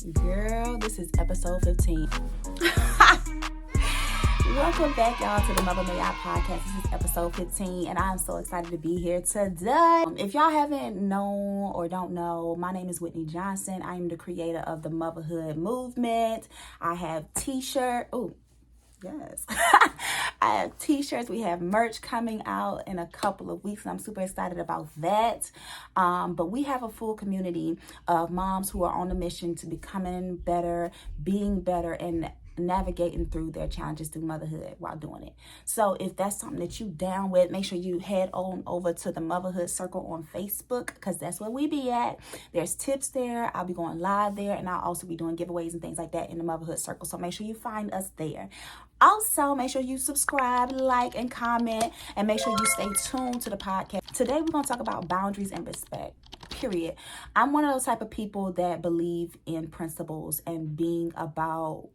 Girl, this is episode 15. Welcome back, y'all, to the Mother May I podcast. This is episode 15, and I'm so excited to be here today. If y'all haven't known or don't know, my name is Whitney Johnson. I am the creator of the Motherhood Movement. I have t-shirt. Oh, yes. I have t-shirts. We have merch coming out in a couple of weeks, and I'm super excited about that. But we have a full community of moms who are on a mission to becoming better, being better, and navigating through their challenges through motherhood while doing it. So if that's something that you down with, make sure you head on over to the Motherhood Circle on Facebook, because that's where we be at. There's tips there. I'll be going live there, and I'll also be doing giveaways and things like that in the Motherhood Circle. So make sure you find us there. Also, make sure you subscribe, like, and comment, and make sure you stay tuned to the podcast. Today, we're going to talk about boundaries and respect. Period. I'm one of those type of people that believe in principles and being about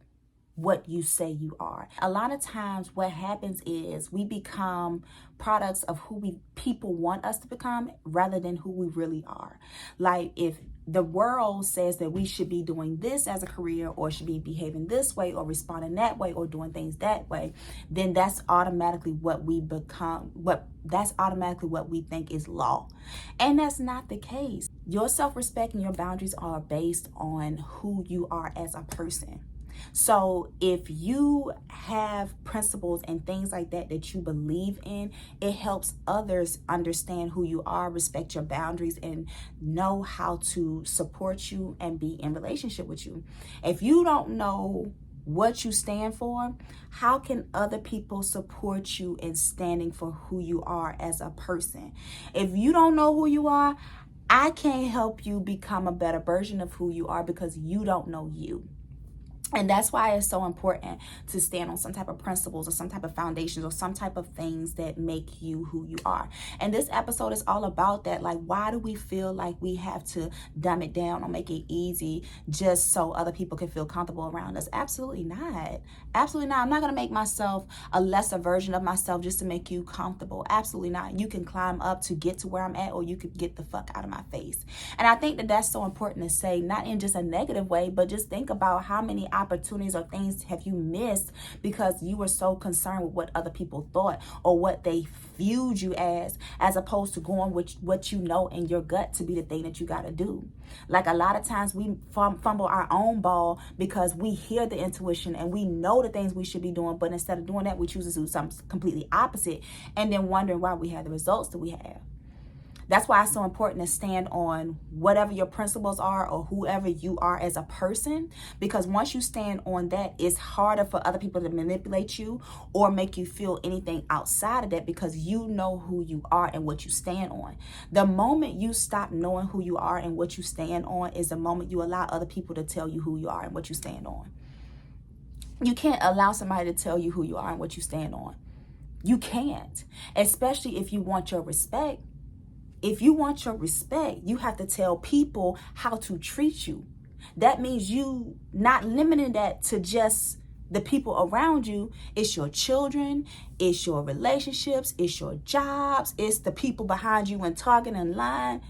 what you say you are. A lot of times what happens is we become products of who people want us to become rather than who we really are. Like if the world says that we should be doing this as a career, or should be behaving this way, or responding that way, or doing things that way, then that's automatically what we become, that's automatically what we think is law. And that's not the case. Your self-respect and your boundaries are based on who you are as a person. So if you have principles and things like that that you believe in, it helps others understand who you are, respect your boundaries, and know how to support you and be in relationship with you. If you don't know what you stand for, how can other people support you in standing for who you are as a person? If you don't know who you are, I can't help you become a better version of who you are, because you don't know you. And that's why it's so important to stand on some type of principles or some type of foundations or some type of things that make you who you are. And this episode is all about that. Like, why do we feel like we have to dumb it down or make it easy just so other people can feel comfortable around us? Absolutely not. Absolutely not. I'm not going to make myself a lesser version of myself just to make you comfortable. Absolutely not. You can climb up to get to where I'm at, or you could get the fuck out of my face. And I think that that's so important to say, not in just a negative way, but just think about how many opportunities or things have you missed because you were so concerned with what other people thought or what they viewed you as opposed to going with what you know in your gut to be the thing that you got to do. Like, a lot of times we fumble our own ball because we hear the intuition and we know the things we should be doing, but instead of doing that, we choose to do something completely opposite and then wondering why we have the results that we have. That's why it's so important to stand on whatever your principles are or whoever you are as a person, because once you stand on that, it's harder for other people to manipulate you or make you feel anything outside of that, because you know who you are and what you stand on. The moment you stop knowing who you are and what you stand on is the moment you allow other people to tell you who you are and what you stand on. You can't allow somebody to tell you who you are and what you stand on. You can't, especially if you want your respect. If you want your respect, you have to tell people how to treat you. That means you not limiting that to just the people around you. It's your children, it's your relationships, it's your jobs, it's the people behind you and talking in line.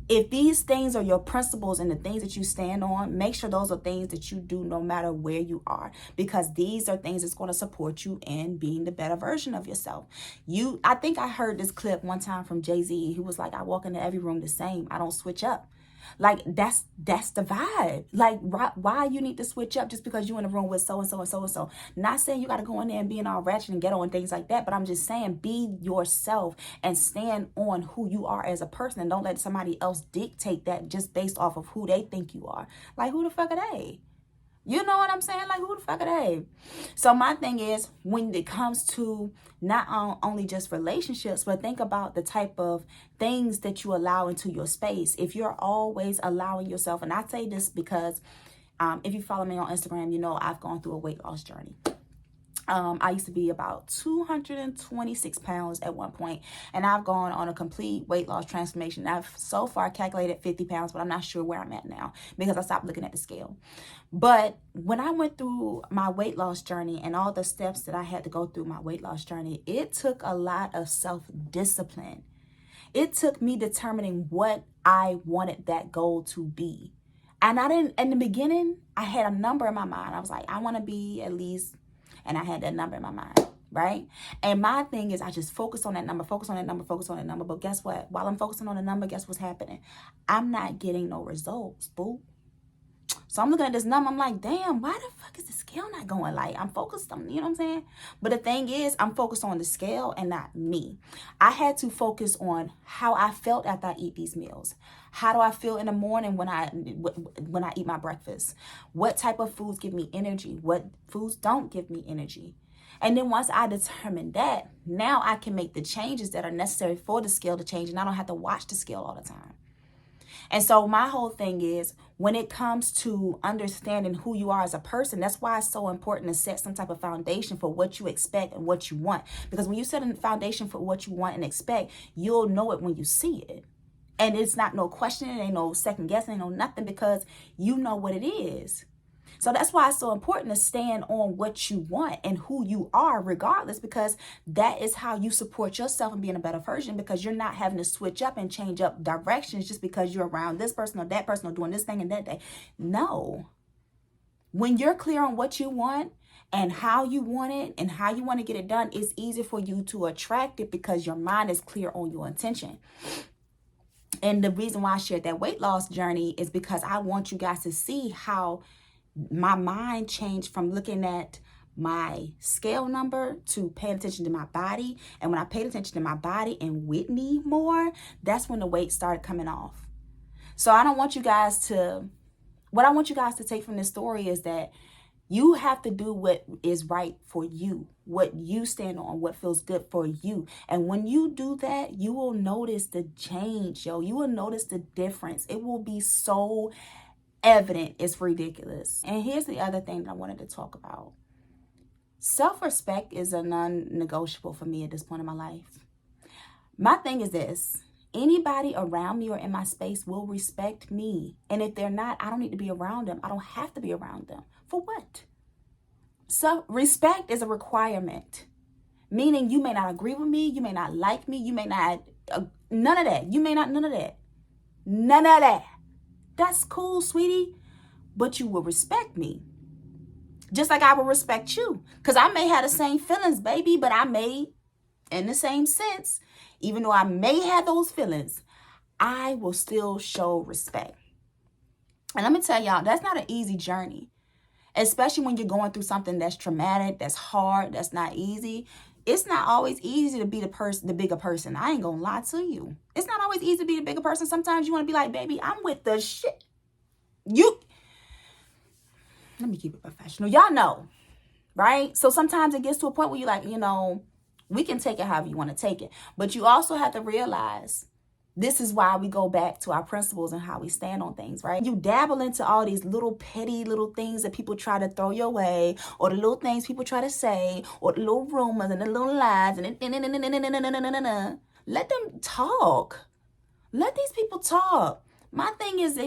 If these things are your principles and the things that you stand on, make sure those are things that you do no matter where you are, because these are things that's going to support you in being the better version of yourself. I think I heard this clip one time from Jay-Z. He was like, I walk into every room the same. I don't switch up. Like, that's the vibe. Like, why you need to switch up just because you in a room with so-and-so and so-and-so. Not saying you got to go in there and being all ratchet and ghetto and things like that, but I'm just saying be yourself and stand on who you are as a person, and don't let somebody else dictate that just based off of who they think you are. Like, who the fuck are they? You know what I'm saying? Like, who the fuck are they? So my thing is, when it comes to not only just relationships, but think about the type of things that you allow into your space. If you're always allowing yourself, and I say this because if you follow me on Instagram, you know I've gone through a weight loss journey. I used to be about 226 pounds at one point, and I've gone on a complete weight loss transformation. I've so far calculated 50 pounds, but I'm not sure where I'm at now because I stopped looking at the scale. But when I went through my weight loss journey and all the steps that I had to go through my weight loss journey, it took a lot of self-discipline. It took me determining what I wanted that goal to be. And I didn't, in the beginning, I had a number in my mind. I was like, I want to be at least, and I had that number in my mind, right? And my thing is I just focus on that number, focus on that number, focus on that number. But guess what? While I'm focusing on the number, guess what's happening? I'm not getting no results, boo. So I'm looking at this number, I'm like, damn, why the fuck is the scale not going? Like, I'm focused on, you know what I'm saying? But the thing is, I'm focused on the scale and not me. I had to focus on how I felt after I eat these meals. How do I feel in the morning when I eat my breakfast? What type of foods give me energy? What foods don't give me energy? And then once I determine that, now I can make the changes that are necessary for the scale to change, and I don't have to watch the scale all the time. And so my whole thing is, when it comes to understanding who you are as a person, that's why it's so important to set some type of foundation for what you expect and what you want. Because when you set a foundation for what you want and expect, you'll know it when you see it. And it's not no questioning, ain't no second guessing, ain't no nothing, because you know what it is. So that's why it's so important to stand on what you want and who you are regardless, because that is how you support yourself and being a better version, because you're not having to switch up and change up directions just because you're around this person or that person or doing this thing and that day. No. When you're clear on what you want and how you want it and how you want to get it done, it's easy for you to attract it because your mind is clear on your intention. And the reason why I shared that weight loss journey is because I want you guys to see how my mind changed from looking at my scale number to paying attention to my body. And when I paid attention to my body and Whitney more, that's when the weight started coming off. So what I want you guys to take from this story is that you have to do what is right for you, what you stand on, what feels good for you. And when you do that, you will notice the change, yo. You will notice the difference. It will be so evident. It's ridiculous. And here's the other thing that I wanted to talk about. Self-respect is a non-negotiable for me at this point in my life. My thing is this: anybody around me or in my space will respect me. And if they're not, I don't need to be around them. I don't have to be around them. For what? So respect is a requirement. Meaning you may not agree with me, you may not like me, you may not, none of that. You may not, none of that. None of that. That's cool, sweetie, but you will respect me. Just like I will respect you. Because I may have the same feelings, baby, but I may, in the same sense, even though I may have those feelings, I will still show respect. And let me tell y'all, that's not an easy journey. Especially when you're going through something that's traumatic, that's hard, that's not easy. It's not always easy to be the bigger person. I ain't gonna lie to you. It's not always easy to be the bigger person. Sometimes you want to be like, baby, I'm with the shit. Let me keep it professional. Y'all know, right? So sometimes it gets to a point where you're like, we can take it however you want to take it. But you also have to realize this is why we go back to our principles and how we stand on things, right? You dabble into all these little petty little things that people try to throw your way, or the little things people try to say, or the little rumors and the little lies, and let them talk. Let these people talk. My thing is,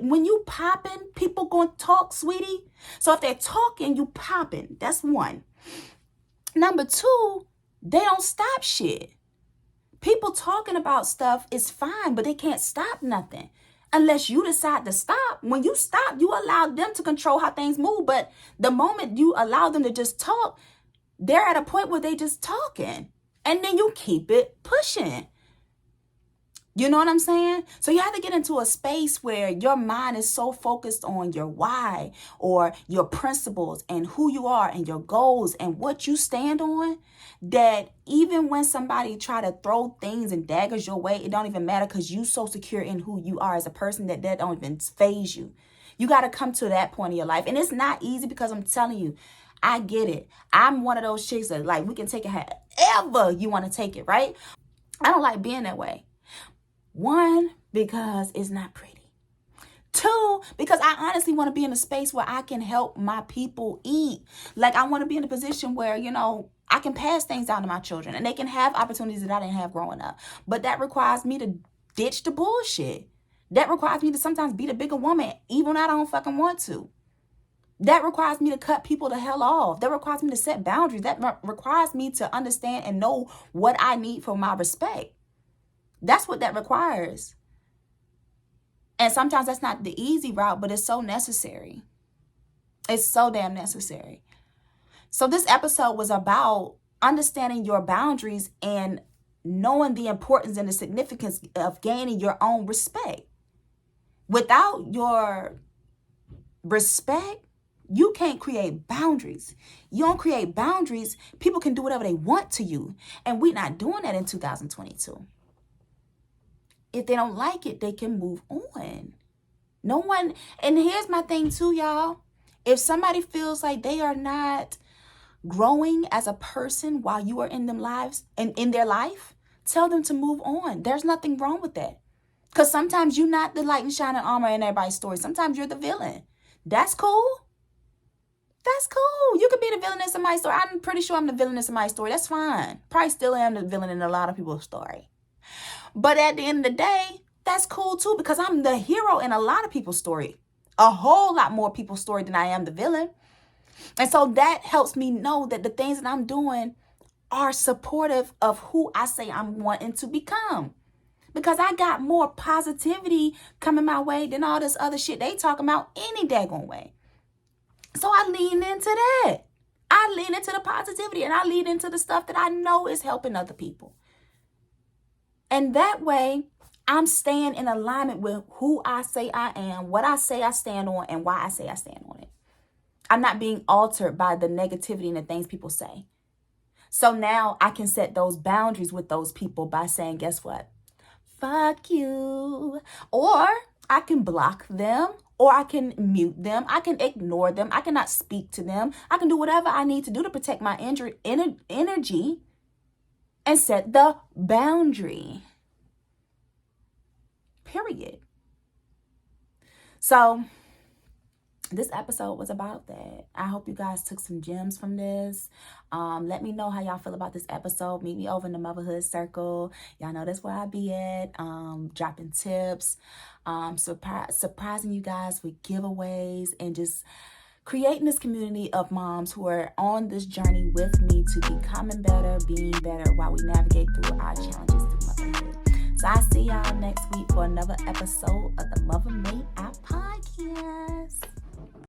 when you popping, people gonna talk, sweetie. So if they're talking, you popping. That's one. Number two, they don't stop shit. People talking about stuff is fine, but they can't stop nothing unless you decide to stop. When you stop, you allow them to control how things move. But the moment you allow them to just talk, they're at a point where they just talking. And then you keep it pushing. You know what I'm saying? So you have to get into a space where your mind is so focused on your why or your principles and who you are and your goals and what you stand on, that even when somebody try to throw things and daggers your way, it don't even matter, because you so secure in who you are as a person that don't even phase you. You got to come to that point in your life. And it's not easy, because I'm telling you, I get it. I'm one of those chicks that, like, we can take it however you want to take it, right? I don't like being that way. One, because it's not pretty. Two, because I honestly want to be in a space where I can help my people eat. Like, I want to be in a position where, I can pass things down to my children and they can have opportunities that I didn't have growing up. But that requires me to ditch the bullshit. That requires me to sometimes be the bigger woman, even when I don't fucking want to. That requires me to cut people the hell off. That requires me to set boundaries. That requires me to understand and know what I need for my respect. That's what that requires. And sometimes that's not the easy route, but it's so necessary. It's so damn necessary. So this episode was about understanding your boundaries and knowing the importance and the significance of gaining your own respect. Without your respect, you can't create boundaries. You don't create boundaries, people can do whatever they want to you. And we're not doing that in 2022. If they don't like it, they can move on. No one, and here's my thing too, y'all. If somebody feels like they are not growing as a person while you are in them lives and in their life, tell them to move on. There's nothing wrong with that. Because sometimes you're not the light and shining armor in everybody's story. Sometimes you're the villain. That's cool. That's cool. You could be the villain in somebody's story. I'm pretty sure I'm the villain in somebody's story. That's fine. Probably still am the villain in a lot of people's story. But at the end of the day, that's cool too, because I'm the hero in a lot of people's story. A whole lot more people's story than I am the villain. And so that helps me know that the things that I'm doing are supportive of who I say I'm wanting to become. Because I got more positivity coming my way than all this other shit they talking about any daggone way. So I lean into that. I lean into the positivity and I lean into the stuff that I know is helping other people. And that way, I'm staying in alignment with who I say I am, what I say I stand on, and why I say I stand on it. I'm not being altered by the negativity and the things people say. So now I can set those boundaries with those people by saying, guess what? Fuck you. Or I can block them, or I can mute them. I can ignore them. I cannot speak to them. I can do whatever I need to do to protect my energy and set the boundary. Period. So this episode was about that. I hope you guys took some gems from this. Let me know how y'all feel about this episode. Meet me over in the Motherhood Circle. Y'all know that's where I be at. Dropping tips, surprising you guys with giveaways, and just creating this community of moms who are on this journey with me to becoming better, being better while we navigate through our challenges through motherhood. So I see y'all next week for another episode of the Mother Made App Podcast.